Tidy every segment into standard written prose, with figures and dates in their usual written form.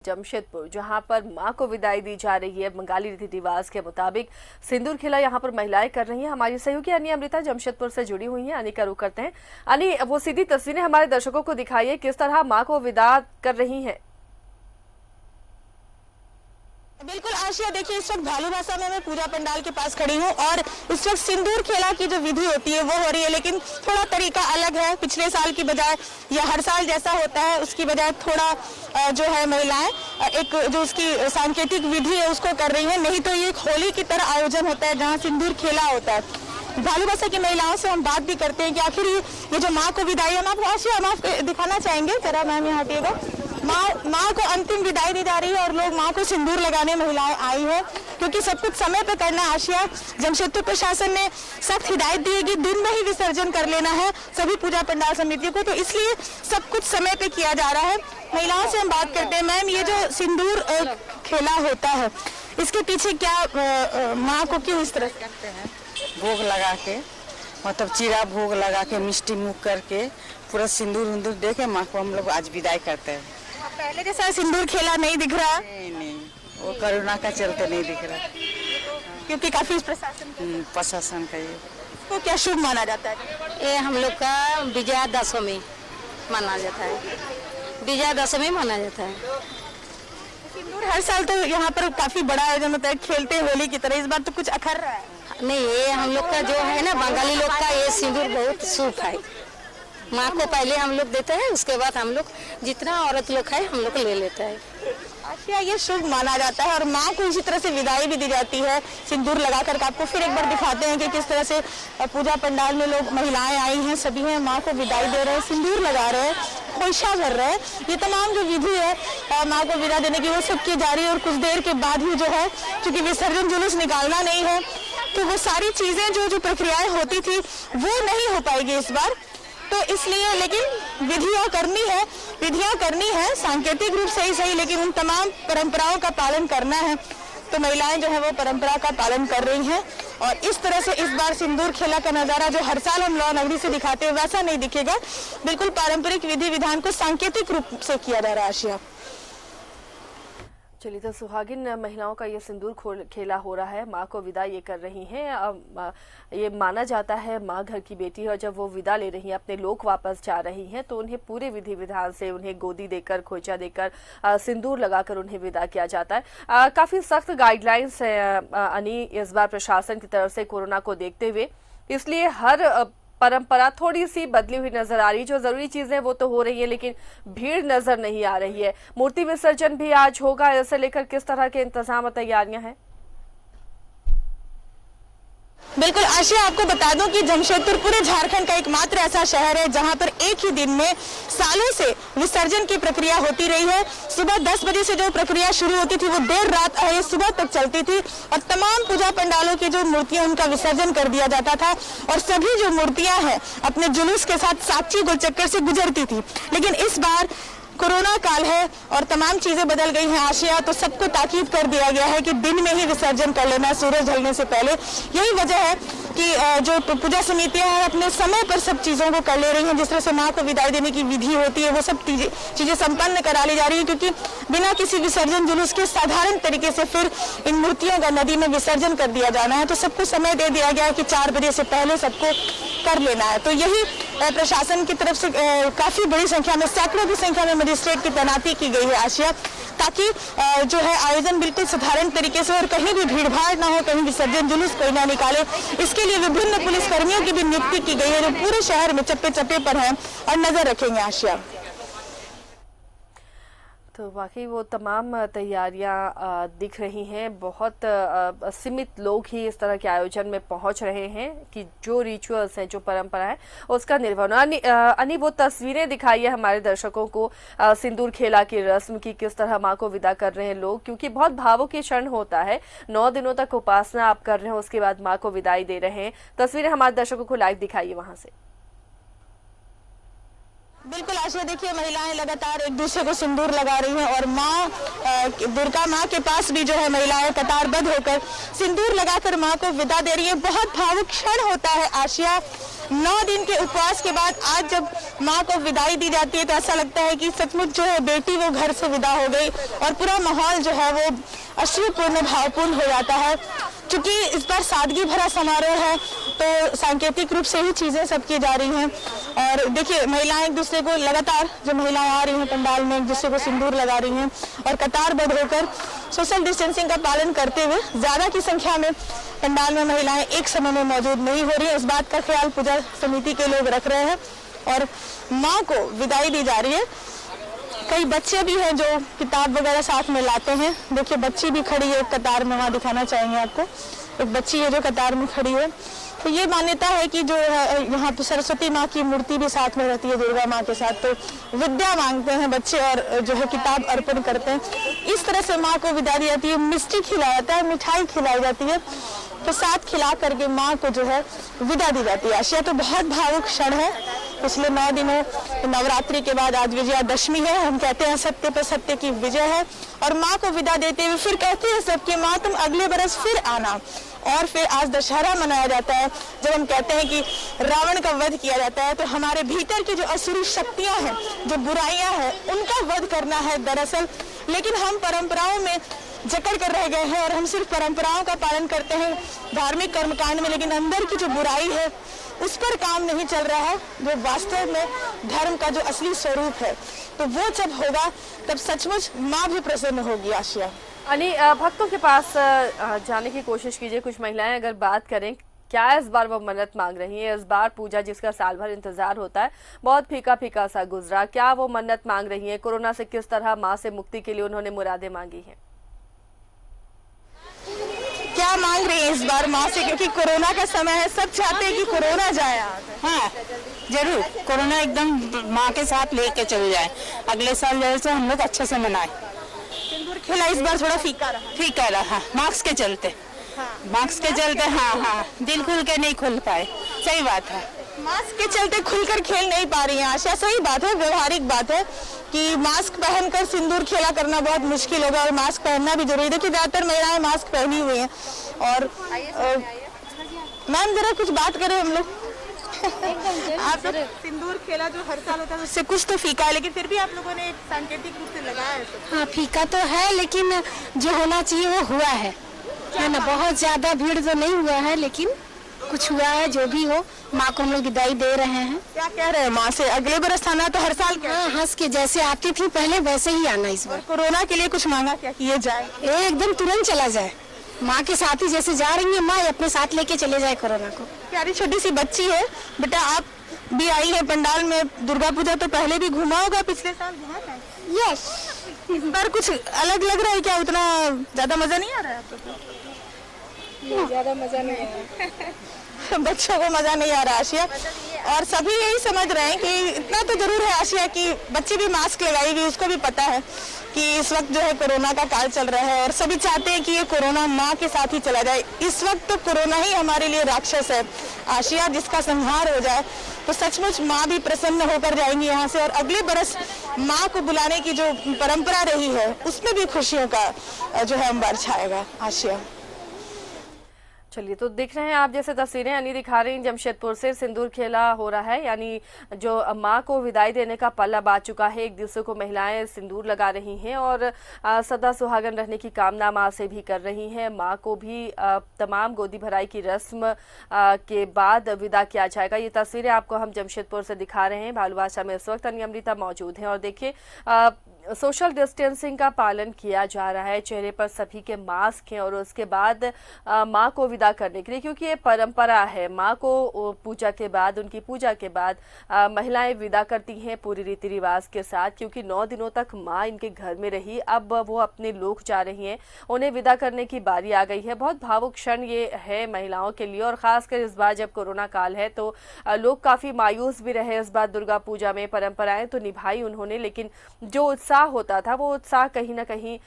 जमशेदपुर, जहां पर मां को विदाई दी जा रही है। बंगाली रीति रिवाज के मुताबिक सिंदूर खिला यहां पर महिलाएं कर रही हैं। हमारी सहयोगी अनी अमृता जमशेदपुर से जुड़ी हुई हैं। अनी का रुख करते हैं। अनी, वो सीधी तस्वीरें हमारे दर्शकों को दिखाइए, किस तरह मां को विदा कर रही हैं। बिल्कुल आशिया, देखिए इस वक्त भालूमासा में मैं पूजा पंडाल के पास खड़ी हूँ और इस वक्त सिंदूर खेला की जो विधि होती है वो हो रही है, लेकिन थोड़ा तरीका अलग है। पिछले साल की बजाय या हर साल जैसा होता है उसकी बजाय थोड़ा जो है महिलाएं एक जो उसकी सांकेतिक विधि है उसको कर रही है। नहीं तो ये एक होली की तरह आयोजन होता है जहाँ सिंदूर खेला होता है। भालूमासा की महिलाओं से हम बात भी करते हैं कि आखिर ये जो माँ को विदाई है, हम आपको दिखाना चाहेंगे जरा। मैम यहाँ हटिएगा। माँ को अंतिम विदाई दी जा रही है और लोग माँ को सिंदूर लगाने महिलाएं आई है, क्योंकि सब कुछ समय पे करना है। आशिया, जमशेदपुर प्रशासन ने सख्त हिदायत दी है कि दिन में ही विसर्जन कर लेना है सभी पूजा पंडाल समितियों को, तो इसलिए सब कुछ समय पे किया जा रहा है। महिलाओं से हम बात करते हैं। मैम, ये जो सिंदूर खेला होता है इसके पीछे क्या माँ को क्यों इस तरह से करते हैं? भोग लगा के, मतलब चीरा भोग लगा के, मिष्टी मुख करके पूरा सिंदूर उंदूर दे के माँ को हम लोग आज विदाई करते हैं। पहले जैसा सिंदूर खेला नहीं दिख रहा? नहीं, वो कोरोना का चलते नहीं दिख रहा, क्योंकि काफी प्रशासन का ये तो क्या शुभ माना जाता है? ये हम लोग का विजयादशमी माना जाता है। विजयादशमी माना जाता है। सिंदूर हर साल तो यहाँ पर काफी बड़ा आयोजन होता है, खेलते होली की तरह। इस बार तो कुछ अखर रहा है? नहीं, ये हम लोग का जो है ना बंगाली लोग का ये सिंदूर बहुत शुभ है। माँ को पहले हम लोग देते हैं, उसके बाद हम लोग जितना औरत लोग है हम लोग ले लेते हैं। अच्छा, ये शुभ माना जाता है और माँ को इसी तरह से विदाई भी दी जाती है सिंदूर लगाकर। आपको फिर एक बार दिखाते हैं कि किस तरह से पूजा पंडाल में लोग महिलाएं आई हैं, सभी हैं माँ को विदाई दे रहे हैं, सिंदूर लगा रहे हैं, खोइशा भर रहे हैं। ये तमाम जो विधि है माँ को विदा देने की वो सब की जा रही है। और कुछ देर के बाद ही जो है, क्योंकि विसर्जन जुलूस निकालना नहीं है, तो वो सारी चीजें जो प्रक्रियाएं होती थी वो नहीं हो पाएगी इस बार, तो इसलिए। लेकिन विधियां करनी है सांकेतिक रूप से ही सही, लेकिन उन तमाम परंपराओं का पालन करना है। तो महिलाएं जो है वो परंपरा का पालन कर रही हैं और इस तरह से इस बार सिंदूर खेला का नजारा जो हर साल हम लौ नगरी से दिखाते हैं वैसा नहीं दिखेगा। बिल्कुल पारंपरिक विधि विधान को सांकेतिक रूप से किया जा रहा है। आशिया, चलिए, तो सुहागिन महिलाओं का ये सिंदूर खेला हो रहा है। माँ को विदा ये कर रही हैं। ये माना जाता है माँ घर की बेटी है और जब वो विदा ले रही हैं, अपने लोग वापस जा रही हैं, तो उन्हें पूरे विधि विधान से उन्हें गोदी देकर, खोइचा देकर, सिंदूर लगाकर उन्हें विदा किया जाता है। काफी सख्त गाइडलाइंस है अनी इस बार प्रशासन की तरफ से कोरोना को देखते हुए, इसलिए हर परंपरा थोड़ी सी बदली हुई नजर आ रही है। जो जरूरी चीजें वो तो हो रही है, लेकिन भीड़ नजर नहीं आ रही है। मूर्ति विसर्जन भी आज होगा, इसे लेकर किस तरह के इंतजाम और तैयारियां हैं? बिल्कुल आशिया, आपको बता दूं कि जमशेदपुर पूरे झारखंड का एकमात्र ऐसा शहर है जहां पर एक ही दिन में सालों से विसर्जन की प्रक्रिया होती रही है। सुबह 10 बजे से जो प्रक्रिया शुरू होती थी वो देर रात सुबह तक चलती थी और तमाम पूजा पंडालों की जो मूर्तियां उनका विसर्जन कर दिया जाता था और सभी जो मूर्तियां हैं अपने जुलूस के साथ साक्षी गोलचक्कर से गुजरती थी। लेकिन इस बार कोरोना काल है और तमाम चीजें बदल गई हैं आशिया, तो सबको ताकीद कर दिया गया है कि दिन में ही विसर्जन कर लेना, सूरज ढलने से पहले। यही वजह है कि जो पूजा समितियां हैं अपने समय पर सब चीजों को कर ले रही हैं। जिस तरह से माँ को विदाई देने की विधि होती है वो सब चीजें संपन्न करा ली जा रही है, क्योंकि बिना किसी विसर्जन जुलूस के साधारण तरीके से फिर इन मूर्तियों का नदी में विसर्जन कर दिया जाना है। तो सबको समय दे दिया गया है कि 4 बजे से पहले सबको कर लेना है। तो यही प्रशासन की तरफ से काफी बड़ी संख्या में, सैकड़ों की संख्या में मजिस्ट्रेट की तैनाती की गई है आशिया, ताकि जो है आयोजन बिल्कुल साधारण तरीके से और कहीं भी भीड़ भाड़ ना हो, कहीं विसर्जन जुलूस कोई ना निकाले। इसके लिए विभिन्न पुलिस कर्मियों की भी नियुक्ति की गई है जो पूरे शहर में चप्पे चप्पे पर हैं और नजर रखेंगे आशिया। तो वाकई वो तमाम तैयारियां दिख रही हैं। बहुत सीमित लोग ही इस तरह के आयोजन में पहुंच रहे हैं कि जो रिचुअल्स हैं, जो परंपरा है, उसका निर्वहन। अनी, वो तस्वीरें दिखाइए हमारे दर्शकों को सिंदूर खेला की रस्म की, किस तरह माँ को विदा कर रहे हैं लोग, क्योंकि बहुत भावुक क्षण होता है। 9 दिनों तक उपासना आप कर रहे हैं, उसके बाद माँ को विदाई दे रहे हैं। तस्वीरें हमारे दर्शकों को लाइव दिखाइए वहां से। बिल्कुल आशिया, देखिए महिलाएं लगातार एक दूसरे को सिंदूर लगा रही हैं और माँ दुर्गा माँ के पास भी जो है महिलाएं कतारबद्ध होकर सिंदूर लगाकर माँ को विदा दे रही है। बहुत भावुक क्षण होता है आशिया। 9 दिन के उपवास के बाद आज जब माँ को विदाई दी जाती है तो ऐसा लगता है कि सचमुच जो है बेटी वो घर से विदा हो गई और पूरा माहौल जो है वो अश्रुपूर्ण भावपूर्ण हो जाता है। क्योंकि इस बार सादगी भरा समारोह है तो सांकेतिक रूप से ही चीजें सब की जा रही हैं। और देखिए महिलाएं एक दूसरे को लगातार, जो महिलाएं आ रही हैं पंडाल में, एक दूसरे को सिंदूर लगा रही हैं और कतारबद्ध होकर सोशल डिस्टेंसिंग का पालन करते हुए ज्यादा की संख्या में पंडाल में महिलाएं एक समय में मौजूद नहीं हो रही है। इस बात का ख्याल पूजा समिति के लोग रख रहे हैं और माँ को विदाई दी जा रही है। कई बच्चे भी हैं जो किताब वगैरह साथ में लाते हैं। देखिए बच्ची भी खड़ी है एक कतार में, वहाँ दिखाना चाहेंगे आपको। एक बच्ची है जो कतार में खड़ी है। तो ये मान्यता है कि जो है यहाँ पे सरस्वती माँ की मूर्ति भी साथ में रहती है दुर्गा माँ के साथ। तो विद्या मांगते हैं बच्चे और जो है किताब अर्पण करते हैं। इस तरह से माँ को विदा दी जाती है। मिष्टी खिलाया जाता है, मिठाई खिलाई जाती है, प्रसाद खिला करके माँ को जो है विदा दी जाती है। आशिया तो बहुत भावुक क्षण है। पिछले 9 दिनों नवरात्रि के बाद आज विजयादशमी है। हम कहते हैं सत्य पर सत्य की विजय है और माँ को विदा देते हुए फिर कहते हैं सबके माँ तुम अगले बरस फिर आना। और फिर आज दशहरा मनाया जाता है जब हम कहते हैं कि रावण का वध किया जाता है। तो हमारे भीतर की जो असुरी शक्तियां हैं, जो बुराइयां हैं, उनका वध करना है दरअसल। लेकिन हम परंपराओं में जकड़ कर रह गए हैं और हम सिर्फ परंपराओं का पालन करते हैं धार्मिक कर्मकांड में, लेकिन अंदर की जो बुराई है उस पर काम नहीं चल रहा है, जो वास्तव में धर्म का जो असली स्वरूप है। तो वो जब होगा तब सचमुच माँ भी प्रसन्न होगी। आशिया भक्तों के पास जाने की कोशिश कीजिए। कुछ महिलाएं अगर बात करें, क्या इस बार वो मन्नत मांग रही है? इस बार पूजा जिसका साल भर इंतजार होता है बहुत फीका फीका सा गुजरा, क्या वो मन्नत मांग रही है? कोरोना से किस तरह माँ से मुक्ति के लिए उन्होंने मुरादें मांगी हैं? क्या मांग रही है इस बार माँ से? क्योंकि कोरोना का समय है, सब चाहते हैं कि कोरोना जाए। हाँ जरूर, कोरोना एकदम माँ के साथ लेके चल जाए। अगले साल जैसे हम लोग अच्छे से मनाए। सिंदूर खेला इस बार थोड़ा फीका रहा मास्क के चलते। मास्क के चलते हाँ दिल खुल के नहीं खुल पाए। सही बात है, मास्क के चलते खुलकर खेल नहीं पा रही हैं आशा। सही बात है, व्यवहारिक बात है कि मास्क पहनकर सिंदूर खेला करना बहुत मुश्किल होगा और मास्क पहनना भी जरूरी है। देखिए ज्यादातर महिलाएं मास्क पहनी हुई हैं। और मैम जरा कुछ बात करें हम लोग। आप लोग सिंदूर खेला जो हर साल होता है उससे कुछ तो फीका है, लेकिन फिर भी आप लोगों ने एक सांकेतिक रूप से लगाया है। हाँ फीका तो है, लेकिन जो होना चाहिए वो हुआ है ना। बहुत ज्यादा भीड़ तो नहीं हुआ है, लेकिन कुछ हुआ है। जो भी हो, माँ को हम लोग विदाई दे रहे हैं। क्या कह रहे हैं माँ से? अगले बरस आना तो हर साल क्या? हाँ हंस के जैसे आती थी पहले वैसे ही आना इस बार। कोरोना के लिए कुछ मांगा क्या कि ये जाए? एकदम तुरंत चला जाए। माँ के साथ ही जैसे जा रही है, माँ अपने साथ लेके चले जाए कोरोना को। प्यारी छोटी सी बच्ची है। बेटा आप भी आई है पंडाल में। दुर्गा पूजा तो पहले भी घुमा होगा, पिछले साल घुमा था? यस। इस बार कुछ अलग लग रहा है क्या? उतना ज्यादा मजा नहीं आ रहा है आपको? ज्यादा मजा नहीं आया। बच्चों को मजा नहीं आ रहा आशिया। और सभी यही समझ रहे हैं कि इतना तो जरूर है आशिया कि बच्ची भी मास्क लगाई हुई, उसको भी पता है कि इस वक्त जो है कोरोना का काल चल रहा है और सभी चाहते हैं कि ये कोरोना माँ के साथ ही चला जाए। इस वक्त तो कोरोना ही हमारे लिए राक्षस है आशिया, जिसका संहार हो जाए तो सचमुच माँ भी प्रसन्न होकर जाएंगी यहाँ से। और अगले बरस माँ को बुलाने की जो परंपरा रही है उसमें भी खुशियों का जो है अंबार छाएगा। आशिया चलिए, तो देख रहे हैं आप जैसे तस्वीरें यानी दिखा रही हैं, जमशेदपुर से सिंदूर खेला हो रहा है। यानी जो माँ को विदाई देने का पल्ला बाज चुका है। एक दूसरे को महिलाएं सिंदूर लगा रही हैं और सदा सुहागन रहने की कामना माँ से भी कर रही हैं। माँ को भी तमाम गोदी भराई की रस्म के बाद विदा किया जाएगा। ये तस्वीरें आपको हम जमशेदपुर से दिखा रहे हैं। भालूबासा में इस वक्त अमृता मौजूद हैं और देखिए सोशल डिस्टेंसिंग का पालन किया जा रहा है। चेहरे पर सभी के मास्क हैं और उसके बाद माँ को विदा करने के लिए, क्योंकि ये परंपरा है, माँ को पूजा के बाद, उनकी पूजा के बाद महिलाएं विदा करती हैं पूरी रीति रिवाज के साथ। क्योंकि 9 दिनों तक माँ इनके घर में रही, अब वो अपने लोग जा रही हैं, उन्हें विदा करने की बारी आ गई है। बहुत भावुक क्षण ये है महिलाओं के लिए और खासकर इस बार जब कोरोना काल है तो लोग काफी मायूस भी रहे। इस बार दुर्गा पूजा में परंपराएं तो निभाई उन्होंने, लेकिन जो उत्साह होता था वो उत्साह कहीं ना कहीं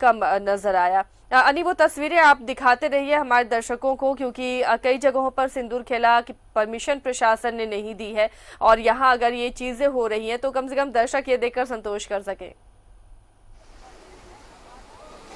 कम नजर आया। अनि वो तस्वीरें आप दिखाते रहिए हमारे दर्शकों को, क्योंकि कई जगहों पर सिंदूर खेला की परमिशन प्रशासन ने नहीं दी है और यहाँ अगर ये चीजें हो रही हैं तो कम से कम दर्शक ये देखकर संतोष कर सके।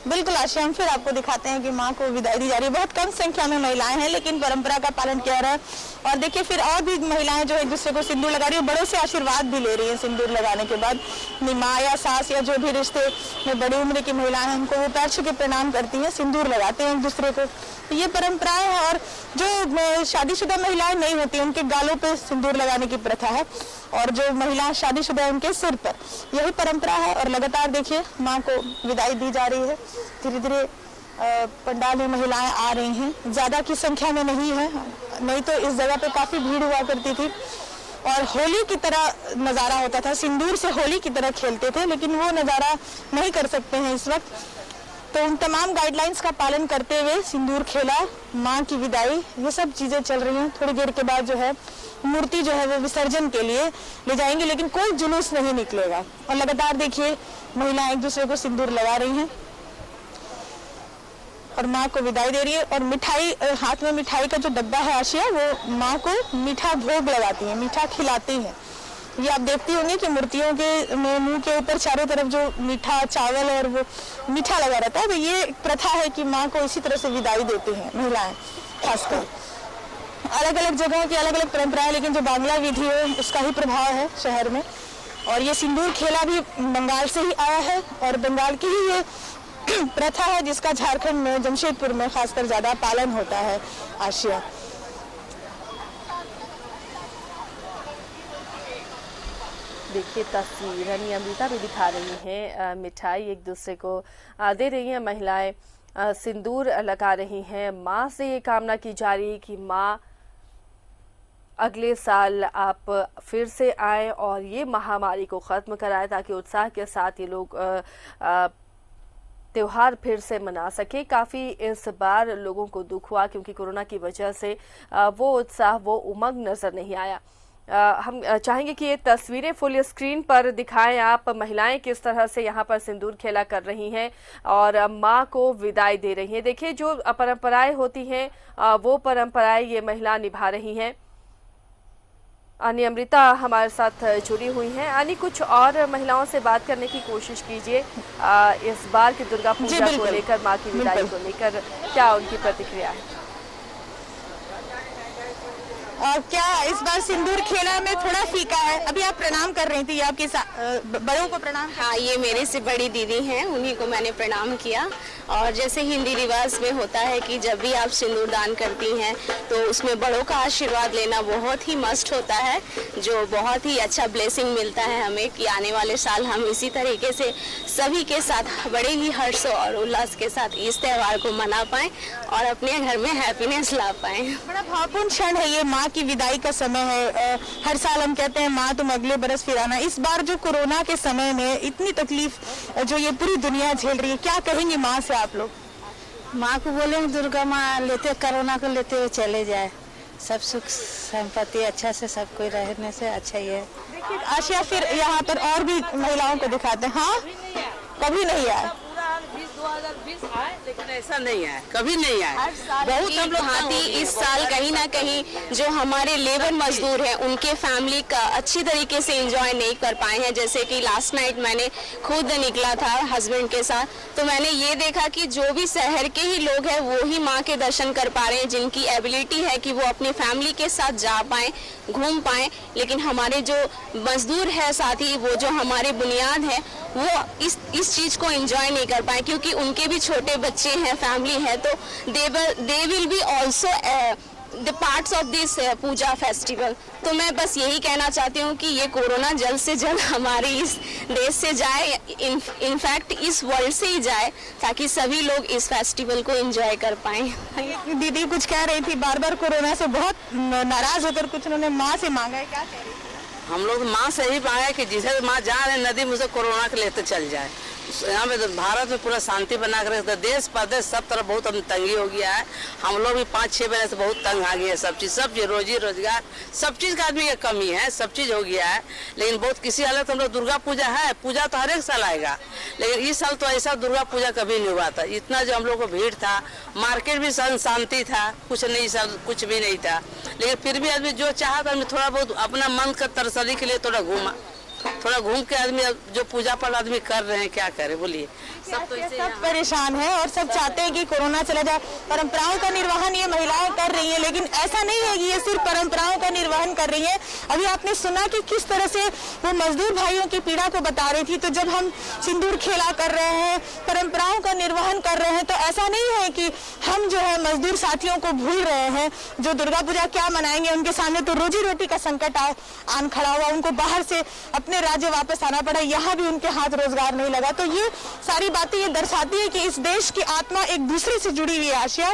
बिल्कुल आशिया, हम फिर आपको दिखाते हैं कि माँ को विदाई दी जा रही है। बहुत कम संख्या में महिलाएं हैं लेकिन परंपरा का पालन किया रहा है। और देखिए फिर और भी महिलाएं जो एक दूसरे को सिंदूर लगा रही है, बड़ों से आशीर्वाद भी ले रही है। सिंदूर लगाने के बाद अपनी माँ या सास या जो भी रिश्ते में बड़ी उम्र की महिलाएं हैं उनको वो पैर छू के प्रणाम करती हैं, सिंदूर लगाते हैं एक दूसरे को। तो ये परंपराएं हैं। और जो शादीशुदा महिलाएं नहीं होती उनके गालों पे सिंदूर लगाने की प्रथा है, और जो महिलाएं शादीशुदा है उनके सिर पर, यही परंपरा है। और लगातार देखिए माँ को विदाई दी जा रही है। धीरे धीरे पंडाल में महिलाएं आ रही हैं, ज्यादा की संख्या में नहीं है, नहीं तो इस जगह पे काफी भीड़ हुआ करती थी और होली की तरह नजारा होता था, सिंदूर से होली की तरह खेलते थे, लेकिन वो नजारा नहीं कर सकते हैं इस वक्त। तो उन तमाम गाइडलाइंस का पालन करते हुए सिंदूर खेला, माँ की विदाई, ये सब चीजें चल रही हैं। थोड़ी देर के बाद जो है मूर्ति जो है वो विसर्जन के लिए ले जाएंगे, लेकिन कोई जुलूस नहीं निकलेगा। और लगातार देखिए महिलाएं एक दूसरे को सिंदूर लगा रही हैं और माँ को विदाई दे रही है। और मिठाई, हाथ में मिठाई का जो डब्बा है आशिया, वो माँ को मीठा भोग लगाती है, मीठा खिलाती है। ये आप देखती होंगी कि मूर्तियों के मुंह के ऊपर चारों तरफ जो मीठा चावल और वो मीठा लगा रहता है। तो ये एक प्रथा है कि माँ को इसी तरह से विदाई देती हैं महिलाएं। खासकर अलग अलग जगहों की अलग अलग परंपराएं, लेकिन जो बांग्ला विधि है उसका ही प्रभाव है शहर में। और ये सिंदूर खेला भी बंगाल से ही आया है और बंगाल की ही ये प्रथा है जिसका झारखंड में जमशेदपुर में खासकर ज्यादा पालन होता है। आशिया, देखिए तस्वीर रानी अमृता भी दिखा रही हैं, मिठाई एक दूसरे को दे रही हैं महिलाएं, सिंदूर लगा रही हैं। माँ से ये कामना की जा रही है कि माँ अगले साल आप फिर से आए और ये महामारी को ख़त्म कराएं, ताकि उत्साह के साथ ये लोग त्योहार फिर से मना सके। काफ़ी इस बार लोगों को दुख हुआ क्योंकि कोरोना की वजह से वो उत्साह, वो उमंग नज़र नहीं आया। हम चाहेंगे कि ये तस्वीरें फुल स्क्रीन पर दिखाएं आप, महिलाएं किस तरह से यहाँ पर सिंदूर खेला कर रही हैं और माँ को विदाई दे रही हैं। देखिए जो परंपराएं होती हैं वो परंपराएं ये महिला निभा रही हैं। आनी अमृता हमारे साथ जुड़ी हुई हैं। आनी, कुछ और महिलाओं से बात करने की कोशिश कीजिए इस बार की दुर्गा पूजा को लेकर, माँ की विदाई को लेकर क्या उनकी प्रतिक्रिया है? और क्या इस बार सिंदूर खेला में थोड़ा फीका है? अभी आप प्रणाम कर रही थी, आपके बड़ों को प्रणाम? हाँ, ये मेरे से बड़ी दीदी हैं, उन्हीं को मैंने प्रणाम किया। और जैसे हिंदी रिवाज में होता है कि जब भी आप सिंदूर दान करती हैं तो उसमें बड़ों का आशीर्वाद लेना बहुत ही मस्ट होता है, जो बहुत ही अच्छा ब्लेसिंग मिलता है हमें कि आने वाले साल हम इसी तरीके से सभी के साथ बड़े ही हर्ष और उल्लास के साथ इस त्यौहार को मना पाएं और अपने घर में हैप्पीनेस ला पाएं। बड़ा भावपूर्ण क्षण है ये, माँ की विदाई का समय है। हर साल हम कहते हैं माँ तुम अगले बरस फिर आना। इस बार जो कोरोना के समय में इतनी तकलीफ जो ये पूरी दुनिया झेल रही है, क्या कहेंगी माँ से आप लोग? माँ को बोलेंगे दुर्गा माँ लेते कोरोना को लेते हुए चले जाए, सब सुख संपत्ति अच्छा से सब कोई रहने से अच्छा ही है। देखिए आशिया, फिर यहाँ पर और भी महिलाओं को दिखाते हैं। हाँ, कभी नहीं आए 2020 आए, लेकिन ऐसा नहीं आया, कभी नहीं आया। बहुत हम लोग भांति इस साल कहीं ना कहीं जो हमारे लेबर मजदूर हैं उनके फैमिली का अच्छी तरीके से एंजॉय नहीं कर पाए हैं। जैसे कि लास्ट नाइट मैंने खुद निकला था हस्बैंड के साथ, तो मैंने ये देखा कि जो भी शहर के ही लोग हैं वो ही माँ के दर्शन कर पा रहे हैं, जिनकी एबिलिटी है कि वो अपनी फैमिली के साथ जा पाएँ, घूम पाएँ। लेकिन हमारे जो मजदूर है साथी, वो जो हमारे बुनियाद है, वो इस चीज़ को एंजॉय नहीं कर पाए क्योंकि उनके भी छोटे बच्चे हैं, फैमिली है, तो they will be also the parts of this puja festival. तो मैं बस यही कहना चाहती हूँ कि ये कोरोना जल्द से जल्द हमारे इस देश से जाए, इनफैक्ट इस वर्ल्ड से ही जाए, ताकि सभी लोग इस फेस्टिवल को एंजॉय कर पाएं। दीदी कुछ कह रही थी, बार बार कोरोना से बहुत नाराज होकर कुछ उन्होंने माँ से मांगा है, क्या कह रही थी? हम लोग माँ से ही मांगे कि जिसे माँ जा रहे नदी मुझे कोरोना के लेते चल जाए। यहाँ पे तो भारत में पूरा शांति बना कर रखते, देश प्रदेश सब तरफ बहुत तंगी हो गया है। हम लोग भी 5-6 महीने से बहुत तंग आ गए हैं, सब चीज़ रोजी रोजगार सब चीज़ का आदमी की कमी है, सब चीज़ हो गया है। लेकिन बहुत किसी हालत हम लोग दुर्गा पूजा है, पूजा तो हर एक साल आएगा, लेकिन इस साल तो ऐसा दुर्गा पूजा कभी नहीं हुआ था। इतना जो हम लोग को भीड़ था, मार्केट भी शांति था, कुछ नहीं, सब कुछ भी नहीं था। लेकिन फिर भी आदमी जो चाहा था, थोड़ा बहुत अपना मन का तरसरी के लिए थोड़ा घूमा, थोड़ा घूम के आदमी जो पूजा पाठ आदमी कर रहे हैं क्या करे बोलिए। सब तो इसे सब परेशान है और सब चाहते हैं कि कोरोना चला जाए। परंपराओं का निर्वहन ये महिलाएं कर रही हैं, लेकिन ऐसा नहीं है कि ये सिर्फ परंपराओं का निर्वहन कर रही है। अभी आपने सुना कि किस तरह से वो मजदूर भाइयों की पीड़ा को बता रही थी। तो जब हम सिंदूर खेला कर रहे हैं, परंपराओं का निर्वहन कर रहे हैं, तो ऐसा नहीं है कि हम जो है मजदूर साथियों को भूल रहे हैं जो दुर्गा पूजा क्या मनाएंगे। उनके सामने तो रोजी रोटी का संकट आन खड़ा हुआ, उनको बाहर से अपने राज्य वापस आना पड़ा, यहाँ भी उनके हाथ रोजगार नहीं लगा। तो ये सारी बातें ये दर्शाती है कि इस देश की आत्मा एक दूसरे से जुड़ी हुई है। आशिया,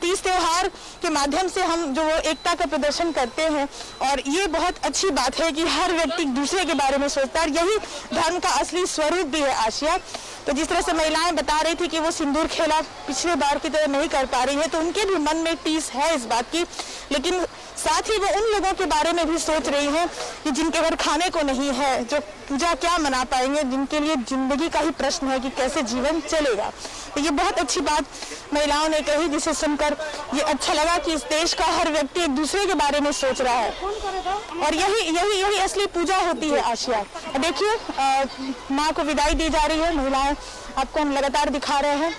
तीज त्योहार के माध्यम से हम जो एकता का प्रदर्शन करते हैं और ये बहुत अच्छी बात है कि हर व्यक्ति दूसरे के बारे में सोचता है, और यही धर्म का असली स्वरूप भी है। आशिया, तो जिस तरह से महिलाएं बता रही थी कि वो सिंदूर खेला पिछले बार की तरह नहीं कर पा रही है, तो उनके भी मन में टीस है इस बात की, लेकिन साथ ही वो उन लोगों के बारे में भी सोच रही है कि जिनके घर खाने को नहीं है, जो पूजा क्या मना पाएंगे, जिनके लिए जिंदगी का ही प्रश्न है कि कैसे जीवन चलेगा। तो ये बहुत अच्छी बात महिलाओं ने कही, जिसे सुनकर ये अच्छा लगा कि इस देश का हर व्यक्ति एक दूसरे के बारे में सोच रहा है, और यही असली पूजा होती है। आशिया, देखिए माँ को विदाई दी जा रही है, महिलाएं आपको हम लगातार दिखा रहे हैं,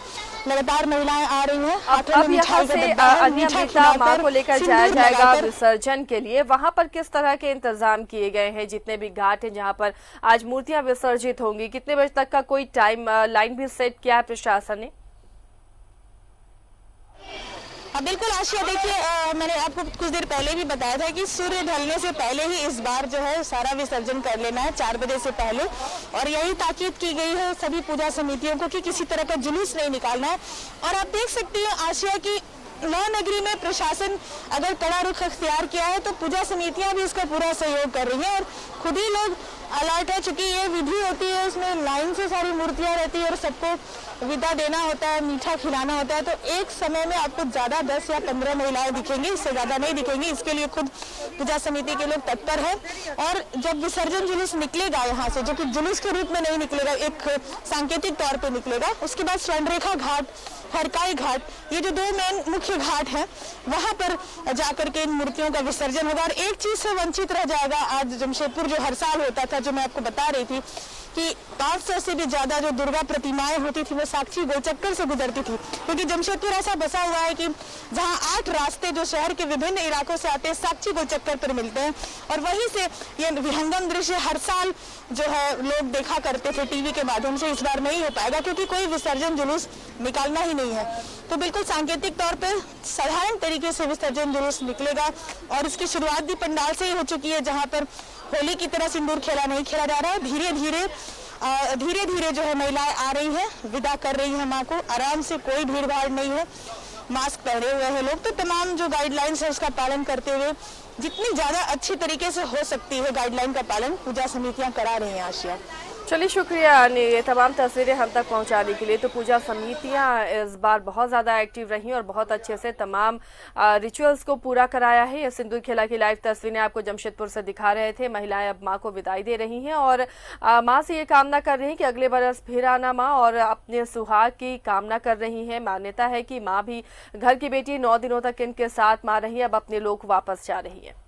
लगातार महिलाएं आ रही हैं। अब यहाँ से अनियमितता मां को लेकर जाया जाएगा विसर्जन के लिए। वहां पर किस तरह के इंतजाम किए गए हैं? जितने भी घाट हैं जहां पर आज मूर्तियां विसर्जित होंगी, कितने बजे तक का कोई टाइम लाइन भी सेट किया है प्रशासन ने? बिल्कुल आशिया, देखिए मैंने आपको कुछ देर पहले भी बताया था कि सूर्य ढलने से पहले ही इस बार जो है सारा विसर्जन कर लेना है, 4 बजे से पहले, और यही ताकीद की गई है सभी पूजा समितियों को कि किसी तरह का जुलूस नहीं निकालना है। और आप देख सकती हैं आशिया की नौ नगरी में प्रशासन अगर कड़ा रुख अख्तियार किया है, तो पूजा समितियां भी इसका पूरा सहयोग कर रही हैं और खुद ही लोग अलर्ट है। चूंकि ये विधि होती है, उसमें लाइन से सारी मूर्तियां रहती है और सबको विदा देना होता है, मीठा खिलाना होता है, तो एक समय में आपको ज्यादा 10 या 15 महिलाएं दिखेंगी, इससे ज्यादा नहीं दिखेंगी। इसके लिए खुद पूजा समिति के लोग तत्पर हैं। और जब विसर्जन जुलूस निकलेगा यहाँ से, जो कि जुलूस के रूप में नहीं निकलेगा, एक सांकेतिक तौर पर निकलेगा, उसके बाद स्वर्णरेखा घाट, हरकाई घाट, ये जो 2 मेन मुख्य घाट हैं, वहां पर जाकर के इन मूर्तियों का विसर्जन होगा। और एक चीज से वंचित रह जाएगा आज जमशेदपुर, जो हर साल होता था, जो मैं आपको बता रही थी कि 500 से भी ज्यादा जो दुर्गा प्रतिमाएं होती थी वो साक्षी गोलचक्कर से गुजरती थी, क्योंकि जमशेदपुर ऐसा बसा हुआ है कि जहां 8 रास्ते जो शहर के विभिन्न इलाकों से आते हैं साक्षी गोलचक्कर पर मिलते हैं, और वहीं से ये विहंगम दृश्य हर साल जो है लोग देखा करते थे टीवी के माध्यम से। इस बार नहीं हो पाएगा क्योंकि कोई विसर्जन जुलूस निकालना ही नहीं है। तो बिल्कुल सांकेतिक तौर पर साधारण तरीके से विसर्जन जुलूस निकलेगा, और इसकी शुरुआत भी पंडाल से ही हो चुकी है, जहाँ पर होली की तरह सिंदूर खेला नहीं खेला जा रहा है। धीरे धीरे जो है महिलाएं आ रही हैं, विदा कर रही हैं माँ को, आराम से, कोई भीड़ भाड़ नहीं है, मास्क पहने हुए हैं लोग। तो तमाम जो गाइडलाइंस है उसका पालन करते हुए जितनी ज्यादा अच्छी तरीके से हो सकती है गाइडलाइन का पालन पूजा समितियां करा रही हैं। आशिया, चलिए शुक्रिया ये तमाम तस्वीरें हम तक पहुंचाने के लिए। तो पूजा समितियां इस बार बहुत ज़्यादा एक्टिव रही और बहुत अच्छे से तमाम रिचुअल्स को पूरा कराया है। ये सिंदूर खेला की लाइव तस्वीरें आपको जमशेदपुर से दिखा रहे थे। महिलाएं अब मां को विदाई दे रही हैं और मां से ये कामना कर रही हैं कि अगले बरस फिर आना मां, और अपने सुहाग की कामना कर रही हैं। मान्यता है कि माँ भी घर की बेटी 9 दिनों तक इनके साथ मां रही, अब अपने लोग वापस जा रही है।